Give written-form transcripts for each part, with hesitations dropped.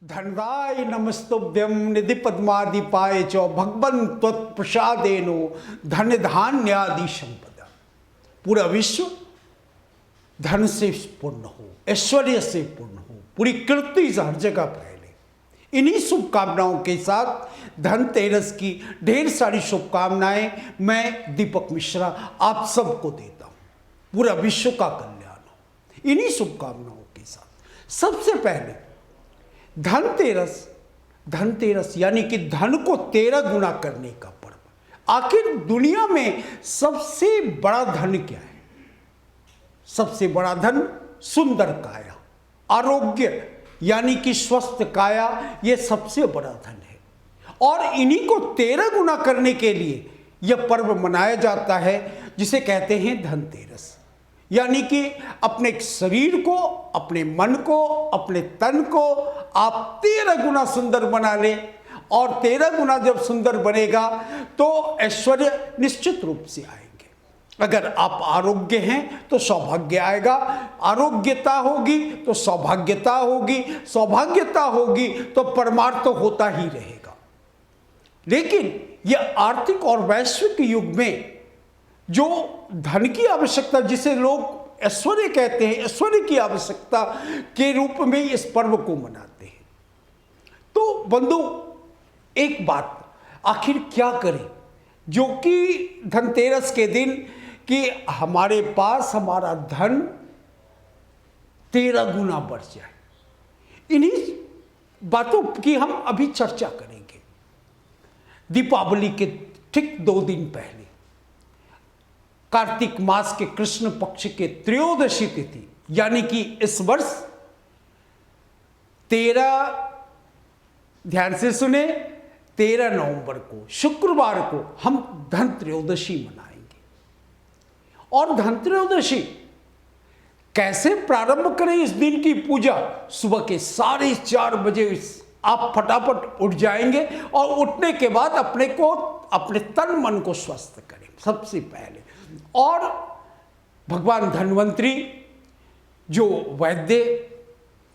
धनराय नमस्तुभ्यं निधि पद्मादिपाय च भगवन् त्वत्प्रसादेनो धन धान्यादि संपदा। पूरा विश्व धन से पूर्ण हो, ऐश्वर्य से पूर्ण हो, पूरी कीर्ति हर जगह फैले। इन्हीं शुभकामनाओं के साथ धनतेरस की ढेर सारी शुभकामनाएं मैं दीपक मिश्रा आप सबको देता हूं। पूरा विश्व का कल्याण हो इन्हीं शुभकामनाओं के साथ। सबसे पहले धनतेरस यानी कि धन को 13 गुना करने का पर्व। आखिर दुनिया में सबसे बड़ा धन क्या है? सबसे बड़ा धन सुंदर काया, आरोग्य यानी कि स्वस्थ काया, यह सबसे बड़ा धन है। और इन्हीं को 13 गुना करने के लिए यह पर्व मनाया जाता है जिसे कहते हैं धनतेरस। यानी कि अपने शरीर को, अपने मन को, अपने तन को आप 13 गुना सुंदर बना लें। और 13 गुना जब सुंदर बनेगा तो ऐश्वर्य निश्चित रूप से आएंगे। अगर आप आरोग्य हैं तो सौभाग्य आएगा, आरोग्यता होगी तो सौभाग्यता होगी, सौभाग्यता होगी तो परमार्थ तो होता ही रहेगा। लेकिन यह आर्थिक और वैश्विक युग में जो धन की आवश्यकता, जिसे लोग ऐश्वर्य कहते हैं, ऐश्वर्य की आवश्यकता के रूप में इस पर्व को मनाते हैं। तो बंधु, एक बात, आखिर क्या करें जो कि धनतेरस के दिन कि हमारे पास हमारा धन 13 गुना बढ़ जाए। इन्हीं बातों की हम अभी चर्चा करेंगे। दीपावली के ठीक 2 दिन पहले कार्तिक मास के कृष्ण पक्ष के त्रयोदशी तिथि यानी कि इस वर्ष 13, ध्यान से सुने, 13 नवंबर को शुक्रवार को हम धन त्रयोदशी मनाएंगे। और धन त्रयोदशी कैसे प्रारंभ करें इस दिन की पूजा? सुबह के 4:30 बजे आप फटाफट उठ जाएंगे और उठने के बाद अपने तन मन को स्वस्थ करें सबसे पहले। और भगवान धन्वंतरी, जो वैद्य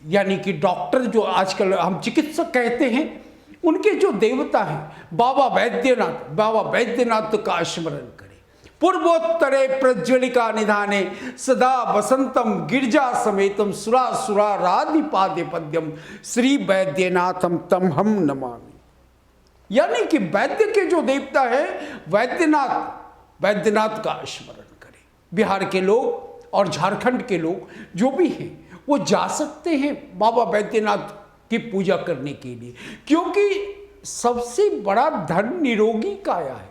यानी कि डॉक्टर, जो आजकल हम चिकित्सक कहते हैं, उनके जो देवता हैं बाबा वैद्यनाथ का स्मरण करें। पूर्वोत्तरे प्रज्वलिका निधाने सदा वसंतम गिरजा समेतम सुरासुराराधिपादे पद्यम श्री वैद्यनाथम तम हम नमामि। यानी कि वैद्य के जो देवता है वैद्यनाथ का स्मरण करें। बिहार के लोग और झारखंड के लोग जो भी हैं वो जा सकते हैं बाबा वैद्यनाथ की पूजा करने के लिए, क्योंकि सबसे बड़ा धन निरोगी काया है।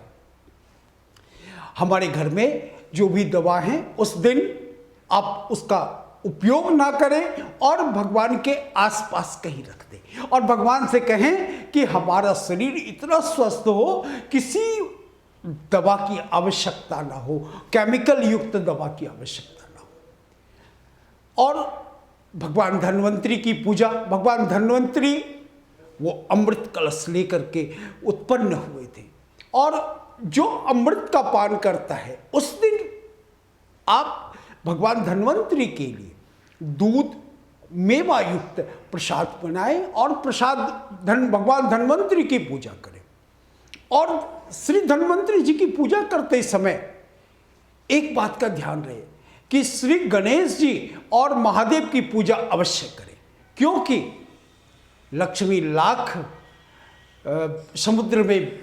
हमारे घर में जो भी दवा है उस दिन आप उसका उपयोग ना करें और भगवान के आसपास कहीं रख दें और भगवान से कहें कि हमारा शरीर इतना स्वस्थ हो, किसी दवा की आवश्यकता ना हो, केमिकल युक्त दवा की आवश्यकता ना हो। और भगवान धन्वंतरी की पूजा, भगवान धन्वंतरी वो अमृत कलश लेकर के उत्पन्न हुए थे और जो अमृत का पान करता है उस दिन आप भगवान धन्वंतरी के लिए दूध मेवा युक्त प्रसाद बनाएं और भगवान धन्वंतरी की पूजा करें। और श्री धन्वंतरी जी की पूजा करते समय एक बात का ध्यान रहे कि श्री गणेश जी और महादेव की पूजा अवश्य करें, क्योंकि लक्ष्मी लाख समुद्र में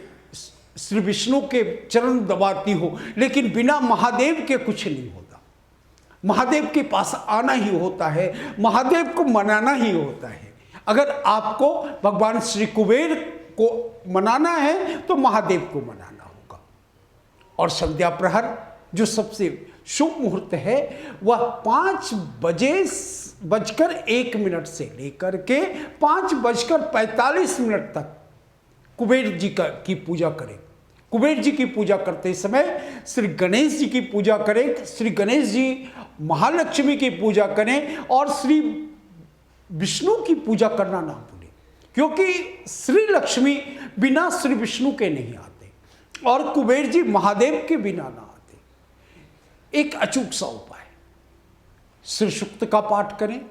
श्री विष्णु के चरण दबाती हो, लेकिन बिना महादेव के कुछ नहीं होता। महादेव के पास आना ही होता है, महादेव को मनाना ही होता है। अगर आपको भगवान श्री कुबेर को मनाना है तो महादेव को मनाना होगा। और संध्या प्रहर जो सबसे शुभ मुहूर्त है वह 5:01 से लेकर के 5:45 तक कुबेर जी की पूजा करें। कुबेर जी की पूजा करते समय श्री गणेश जी की पूजा करें, श्री गणेश जी महालक्ष्मी की पूजा करें और श्री विष्णु की पूजा करना ना भूलें, क्योंकि श्री लक्ष्मी बिना श्री विष्णु के नहीं आते और कुबेर जी महादेव के बिना ना आते। एक अचूक सा उपाय, श्री सूक्त का पाठ करें,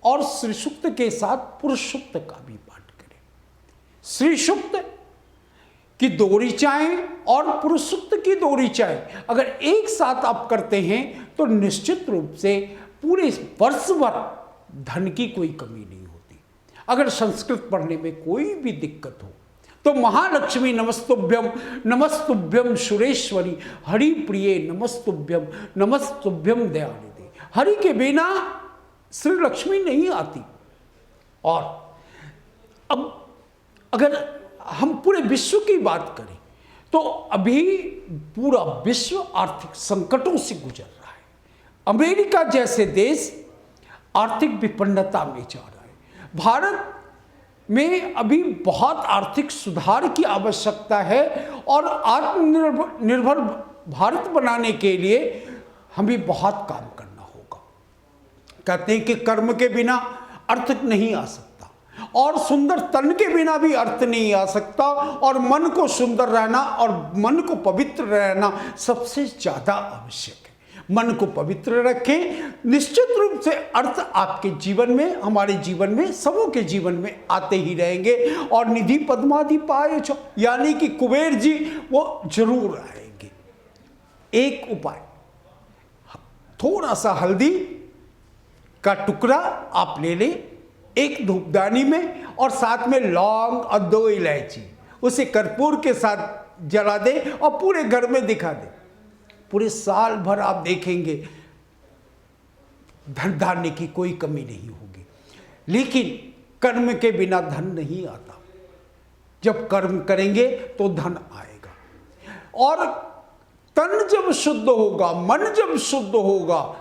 और श्री सूक्त के साथ पुरुष सूक्त का भी पाठ करें। श्री सूक्त की 2 ऋचाएं और पुरुष सूक्त की 2 ऋचाएं अगर एक साथ आप करते हैं तो निश्चित रूप से पूरे वर्ष भर धन की कोई कमी नहीं होती। अगर संस्कृत पढ़ने में कोई भी दिक्कत हो तो महालक्ष्मी नमस्तुभ्यम सुरेश्वरी हरि प्रिय नमस्तुभ्यम दयानिधे। हरि के बिना श्री लक्ष्मी नहीं आती। और अब अगर हम पूरे विश्व की बात करें तो अभी पूरा विश्व आर्थिक संकटों से गुजर रहा है। अमेरिका जैसे देश आर्थिक विपन्नता में जा रहा है। भारत में अभी बहुत आर्थिक सुधार की आवश्यकता है और आत्मनिर्भर भारत बनाने के लिए हमें बहुत काम करना होगा। कहते हैं कि कर्म के बिना अर्थ नहीं आ सकता और सुंदर तन के बिना भी अर्थ नहीं आ सकता, और मन को सुंदर रहना और मन को पवित्र रहना सबसे ज्यादा आवश्यक है। मन को पवित्र रखें, निश्चित रूप से अर्थ आपके जीवन में, हमारे जीवन में, सबों के जीवन में आते ही रहेंगे। और निधि पद्मादि पाए छो, यानी कि कुबेर जी वो जरूर आएंगे। एक उपाय, थोड़ा सा हल्दी का टुकड़ा आप ले लें एक धूपदानी में, और साथ में लौंग और 2 इलायची, उसे कर्पूर के साथ जला दें और पूरे घर में दिखा दें। पूरे साल भर आप देखेंगे धन धान्य की कोई कमी नहीं होगी। लेकिन कर्म के बिना धन नहीं आता। जब कर्म करेंगे तो धन आएगा। और तन जब शुद्ध होगा, मन जब शुद्ध होगा,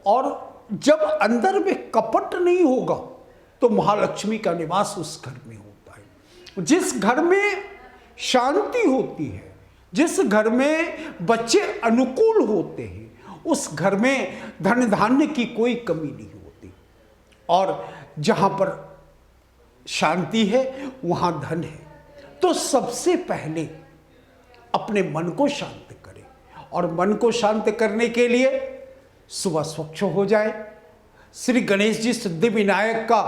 और जब अंदर में कपट नहीं होगा तो महालक्ष्मी का निवास उस घर में होता है। जिस घर में शांति होती है, जिस घर में बच्चे अनुकूल होते हैं, उस घर में धन धान्य की कोई कमी नहीं होती। और जहां पर शांति है वहां धन है। तो सबसे पहले अपने मन को शांत करें, और मन को शांत करने के लिए सुबह स्वच्छ हो जाए, श्री गणेश जी सिद्धि विनायक का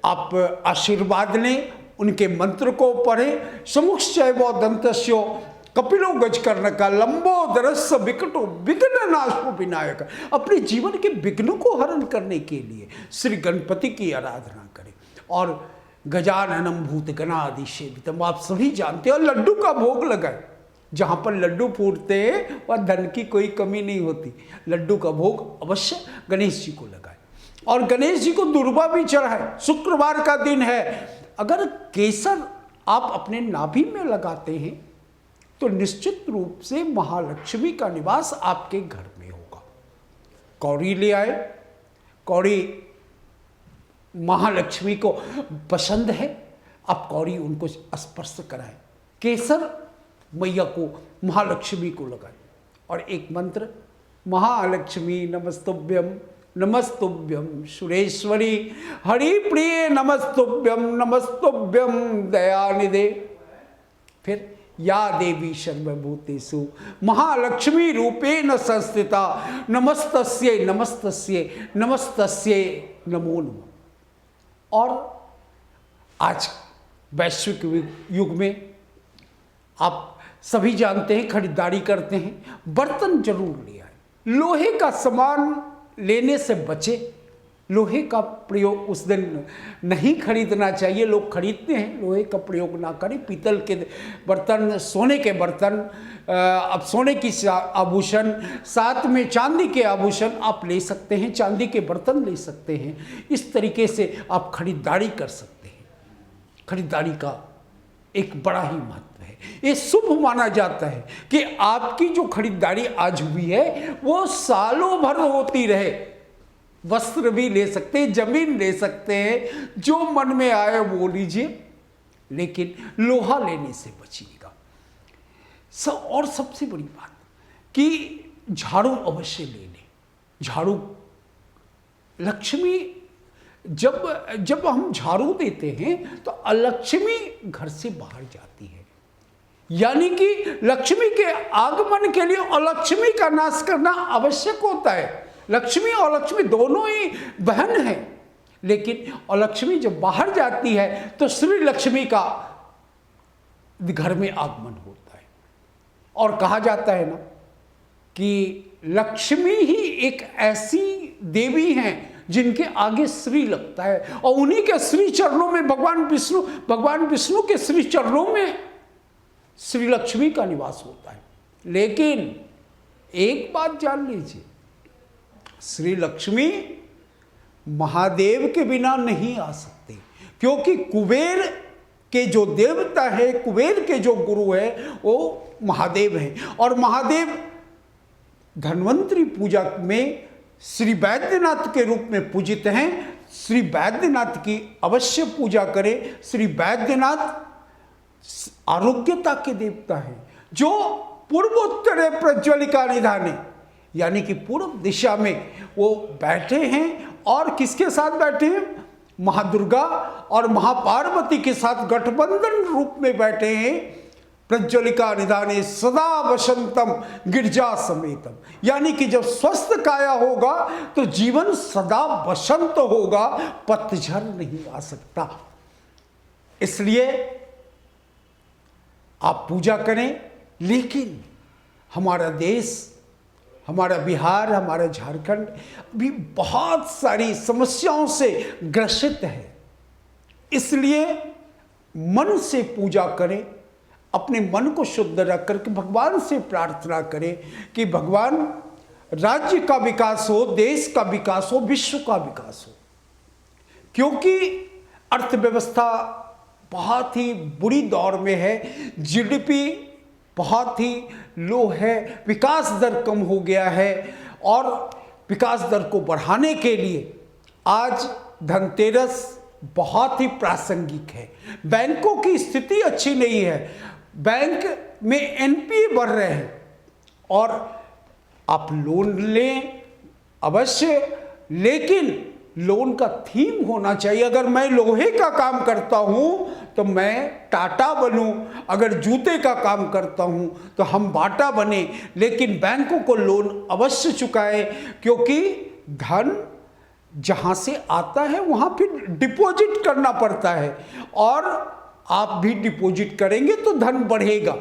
आप आशीर्वाद लें, उनके मंत्र को पढ़ें। समुक्षयवो दंतस्यो कपिलो गजकर्ण का लंबोदरस्य विकटो विघ्न नाशो विनायक। अपने जीवन के विघ्नों को हरण करने के लिए श्री गणपति की आराधना करें। और गजाननम भूत गणादि सेवितम, आप सभी जानते हो, लड्डू का भोग लगाए। जहाँ पर लड्डू फूटते हैं वह धन की कोई कमी नहीं होती। लड्डू का भोग अवश्य गणेश जी को लगाए, और गणेश जी को दुर्वा भी चढ़ाए। शुक्रवार का दिन है, अगर केसर आप अपने नाभि में लगाते हैं तो निश्चित रूप से महालक्ष्मी का निवास आपके घर में होगा। कौड़ी ले आए, कौड़ी महालक्ष्मी को पसंद है, आप कौड़ी उनको स्पर्श कराएं। केसर मैया को, महालक्ष्मी को लगाएं। और एक मंत्र, महालक्ष्मी नमस्तुभ्यम नमस्तुभ्यम सुरेश्वरी हरि प्रिय नमस्तुभ्यम दयानिधे। फिर या देवी सर्वभूतेषु महालक्ष्मी रूपेण संस्थिता नमस्तस्यै नमो नमः। और आज वैश्विक युग में आप सभी जानते हैं, खरीदारी करते हैं, बर्तन जरूर ले आए। लोहे का सामान लेने से बचे। लोहे का प्रयोग उस दिन नहीं खरीदना चाहिए। लोग खरीदते हैं, लोहे का प्रयोग ना करें। पीतल के बर्तन, सोने के बर्तन, अब सोने की आभूषण, साथ में चांदी के आभूषण आप ले सकते हैं, चांदी के बर्तन ले सकते हैं। इस तरीके से आप खरीदारी कर सकते हैं। खरीदारी का एक बड़ा ही महत्व है। ये शुभ माना जाता है कि आपकी जो खरीदारी आज हुई है वो सालों भर होती रहे। वस्त्र भी ले सकते हैं, जमीन ले सकते हैं, जो मन में आए वो लीजिए, लेकिन लोहा लेने से बचिएगा। और सबसे बड़ी बात कि झाड़ू अवश्य ले लें। झाड़ू, लक्ष्मी, जब हम झाड़ू देते हैं तो अलक्ष्मी घर से बाहर जाती है। यानी कि लक्ष्मी के आगमन के लिए अलक्ष्मी का नाश करना आवश्यक होता है। लक्ष्मी और लक्ष्मी दोनों ही बहन हैं, लेकिन और लक्ष्मी जब बाहर जाती है तो श्री लक्ष्मी का घर में आगमन होता है। और कहा जाता है ना कि लक्ष्मी ही एक ऐसी देवी हैं जिनके आगे श्री लगता है, और उन्हीं के श्री चरणों में भगवान विष्णु के श्री चरणों में श्री लक्ष्मी का निवास होता है। लेकिन एक बात जान लीजिए, श्री लक्ष्मी महादेव के बिना नहीं आ सकते, क्योंकि कुबेर के जो देवता है, कुबेर के जो गुरु है वो महादेव हैं। और महादेव धन्वंतरी पूजा में श्री वैद्यनाथ के रूप में पूजित हैं। श्री वैद्यनाथ की अवश्य पूजा करें। श्री वैद्यनाथ आरोग्यता के देवता हैं, जो पूर्वोत्तरे प्रज्वलिका निधाने, यानी कि पूर्व दिशा में वो बैठे हैं। और किसके साथ बैठे हैं? महादुर्गा और महापार्वती के साथ गठबंधन रूप में बैठे हैं। प्रज्वलिका निधाने सदा वसंतम गिरजा समेतम, यानी कि जब स्वस्थ काया होगा तो जीवन सदा वसंत होगा, पतझड़ नहीं आ सकता। इसलिए आप पूजा करें। लेकिन हमारा देश, हमारा बिहार, हमारा झारखंड भी बहुत सारी समस्याओं से ग्रसित है। इसलिए मन से पूजा करें, अपने मन को शुद्ध रख करके भगवान से प्रार्थना करें कि भगवान राज्य का विकास हो, देश का विकास हो, विश्व का विकास हो। क्योंकि अर्थव्यवस्था बहुत ही बुरी दौर में है, जीडीपी बहुत ही लो है, विकास दर कम हो गया है। और विकास दर को बढ़ाने के लिए आज धनतेरस बहुत ही प्रासंगिक है। बैंकों की स्थिति अच्छी नहीं है, बैंक में एनपीए बढ़ रहे हैं, और आप लोन लें अवश्य, लेकिन लोन का थीम होना चाहिए। अगर मैं लोहे का काम करता हूं तो मैं टाटा बनूं, अगर जूते का काम करता हूं तो हम बाटा बने, लेकिन बैंकों को लोन अवश्य चुकाएं, क्योंकि धन जहां से आता है वहां फिर डिपॉजिट करना पड़ता है, और आप भी डिपॉजिट करेंगे तो धन बढ़ेगा,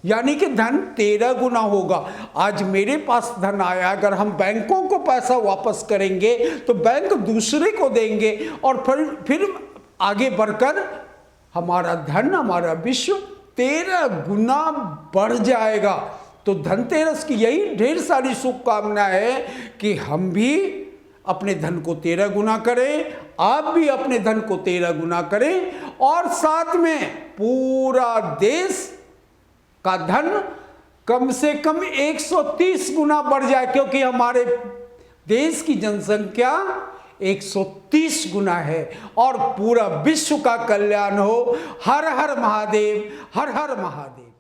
यानी कि धन 13 गुना होगा। आज मेरे पास धन आया, अगर हम बैंकों को पैसा वापस करेंगे तो बैंक दूसरे को देंगे, और फिर आगे बढ़कर हमारा धन, हमारा विश्व 13 गुना बढ़ जाएगा। तो धनतेरस की यही ढेर सारी शुभकामना है कि हम भी अपने धन को 13 गुना करें, आप भी अपने धन को 13 गुना करें, और साथ में पूरा देश का धन कम से कम 130 गुना बढ़ जाए, क्योंकि हमारे देश की जनसंख्या 130 गुना है, और पूरा विश्व का कल्याण हो। हर हर महादेव, हर हर महादेव।